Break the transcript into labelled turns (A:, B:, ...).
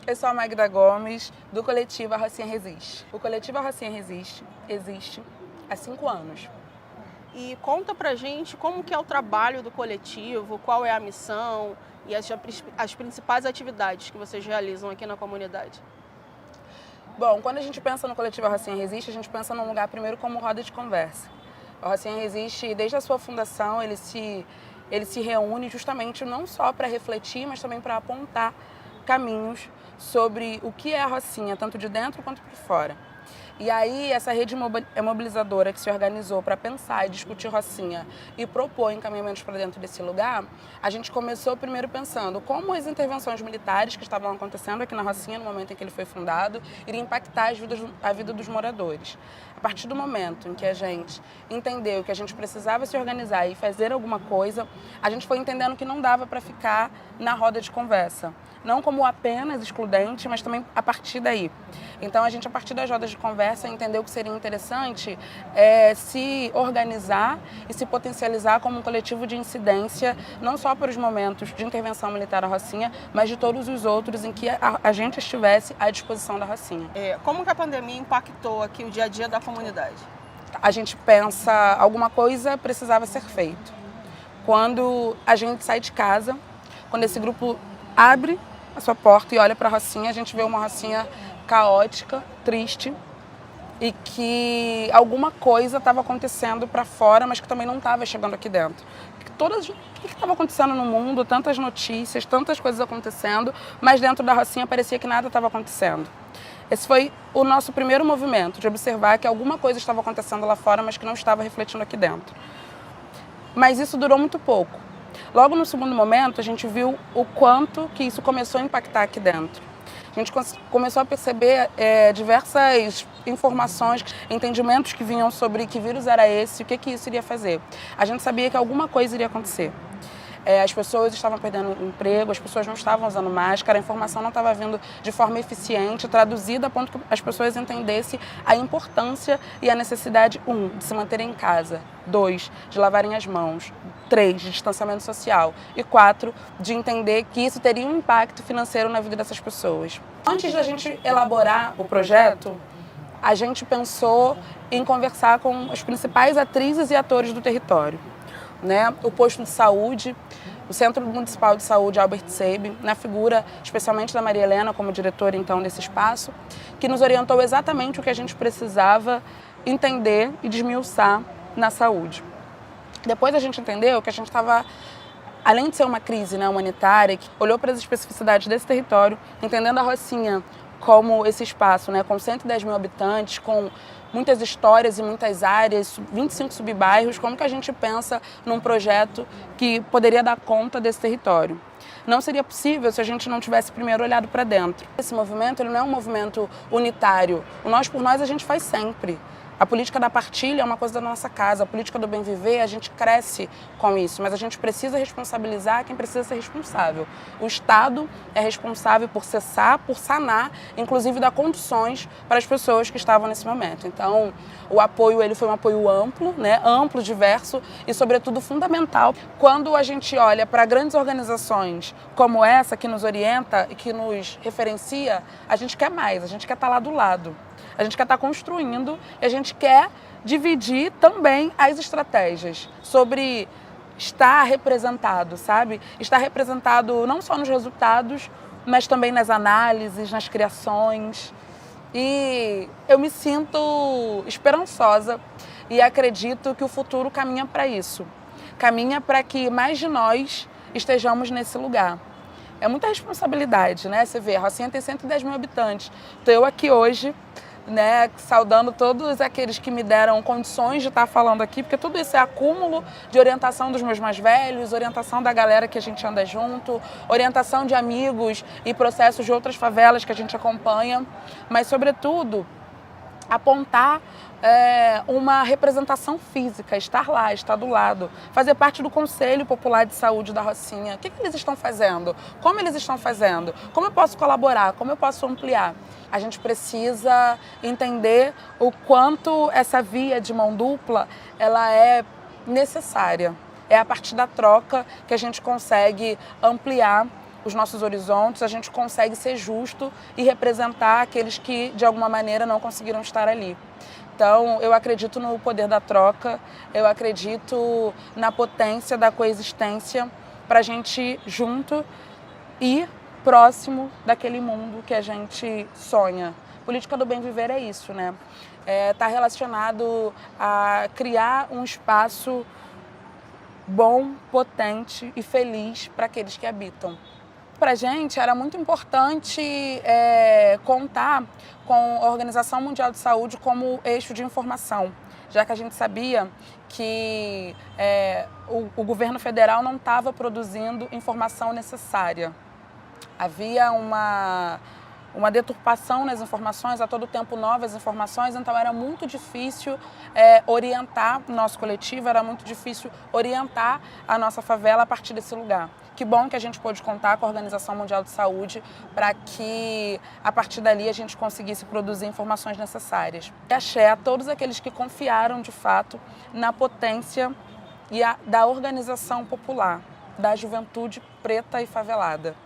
A: Eu sou a Magda Gomes, do coletivo A Rocinha Resiste. O coletivo A Rocinha Resiste existe há 5 anos.
B: E conta pra gente como que é o trabalho do coletivo, qual é a missão e as principais atividades que vocês realizam aqui na comunidade.
A: Bom, quando a gente pensa no coletivo A Rocinha Resiste, a gente pensa num lugar primeiro como roda de conversa. A Rocinha Resiste, desde a sua fundação, ele se reúne justamente não só para refletir, mas também para apontar caminhos sobre o que é a Rocinha, tanto de dentro quanto por fora. E aí, essa rede mobilizadora que se organizou para pensar e discutir Rocinha e propor encaminhamentos para dentro desse lugar, a gente começou primeiro pensando como as intervenções militares que estavam acontecendo aqui na Rocinha, no momento em que ele foi fundado, iriam impactar a vida dos moradores. A partir do momento em que a gente entendeu que a gente precisava se organizar e fazer alguma coisa, a gente foi entendendo que não dava para ficar na roda de conversa. Não como apenas excludente, mas também a partir daí. Então, a gente, a partir das rodas de conversa, entendeu que seria interessante se organizar e se potencializar como um coletivo de incidência, não só para os momentos de intervenção militar à Rocinha, mas de todos os outros em que a gente estivesse à disposição da Rocinha.
B: Como que a pandemia impactou aqui o dia a dia da comunidade?
A: A gente pensa, alguma coisa precisava ser feito. Quando a gente sai de casa, quando esse grupo abre a sua porta e olha para a Rocinha, a gente vê uma Rocinha caótica, triste e que alguma coisa estava acontecendo para fora, mas que também não estava chegando aqui dentro. O que estava acontecendo no mundo? Tantas notícias, tantas coisas acontecendo, mas dentro da Rocinha parecia que nada estava acontecendo. Esse foi o nosso primeiro movimento, de observar que alguma coisa estava acontecendo lá fora, mas que não estava refletindo aqui dentro. Mas isso durou muito pouco. Logo no segundo momento, a gente viu o quanto que isso começou a impactar aqui dentro. A gente começou a perceber diversas informações, entendimentos que vinham sobre que vírus era esse, o que isso iria fazer. A gente sabia que alguma coisa iria acontecer. As pessoas estavam perdendo emprego, as pessoas não estavam usando máscara, a informação não estava vindo de forma eficiente, traduzida a ponto que as pessoas entendessem a importância e a necessidade, 1, de se manterem em casa, 2, de lavarem as mãos, 3, de distanciamento social e 4, de entender que isso teria um impacto financeiro na vida dessas pessoas. Antes da gente elaborar o projeto, a gente pensou em conversar com as principais atrizes e atores do território. O posto de saúde, o Centro Municipal de Saúde Albert Sabin, na figura especialmente da Maria Helena como diretora então desse espaço, que nos orientou exatamente o que a gente precisava entender e desmiuçar na saúde. Depois a gente entendeu que a gente estava, além de ser uma crise humanitária, que olhou para as especificidades desse território, entendendo a Rocinha como esse espaço, com 110 mil habitantes, com muitas histórias e muitas áreas, 25 subbairros, como que a gente pensa num projeto que poderia dar conta desse território? Não seria possível se a gente não tivesse primeiro olhado para dentro. Esse movimento ele não é um movimento unitário, o nós por nós a gente faz sempre. A política da partilha é uma coisa da nossa casa, a política do bem viver, a gente cresce com isso, mas a gente precisa responsabilizar quem precisa ser responsável. O Estado é responsável por cessar, por sanar, inclusive dar condições para as pessoas que estavam nesse momento. Então, o apoio ele foi um apoio amplo, amplo, diverso e, sobretudo, fundamental. Quando a gente olha para grandes organizações como essa, que nos orienta e que nos referencia, a gente quer mais, a gente quer estar lá do lado. A gente quer estar construindo e a gente quer dividir também as estratégias sobre estar representado, sabe? Estar representado não só nos resultados, mas também nas análises, nas criações. E eu me sinto esperançosa e acredito que o futuro caminha para isso. Caminha para que mais de nós estejamos nesse lugar. É muita responsabilidade, Você vê, a Rocinha tem 110 mil habitantes. Estou eu aqui hoje, saudando todos aqueles que me deram condições de estar falando aqui, porque tudo isso é acúmulo de orientação dos meus mais velhos, orientação da galera que a gente anda junto, orientação de amigos e processos de outras favelas que a gente acompanha, mas, sobretudo, apontar uma representação física, estar lá, estar do lado, fazer parte do Conselho Popular de Saúde da Rocinha. O que eles estão fazendo? Como eles estão fazendo? Como eu posso colaborar? Como eu posso ampliar? A gente precisa entender o quanto essa via de mão dupla ela é necessária. É a partir da troca que a gente consegue ampliar os nossos horizontes, a gente consegue ser justo e representar aqueles que, de alguma maneira, não conseguiram estar ali. Então, eu acredito no poder da troca, eu acredito na potência da coexistência para a gente ir junto e próximo daquele mundo que a gente sonha. Política do bem viver é isso, né? Tá relacionado a criar um espaço bom, potente e feliz para aqueles que habitam. Para a gente era muito importante contar com a Organização Mundial de Saúde como eixo de informação, já que a gente sabia que o governo federal não estava produzindo informação necessária. Havia uma deturpação nas informações, a todo tempo novas informações, então era muito difícil orientar o nosso coletivo, era muito difícil orientar a nossa favela a partir desse lugar. Que bom que a gente pôde contar com a Organização Mundial de Saúde para que, a partir dali, a gente conseguisse produzir informações necessárias. E axé a todos aqueles que confiaram, de fato, na potência da organização popular, da juventude preta e favelada.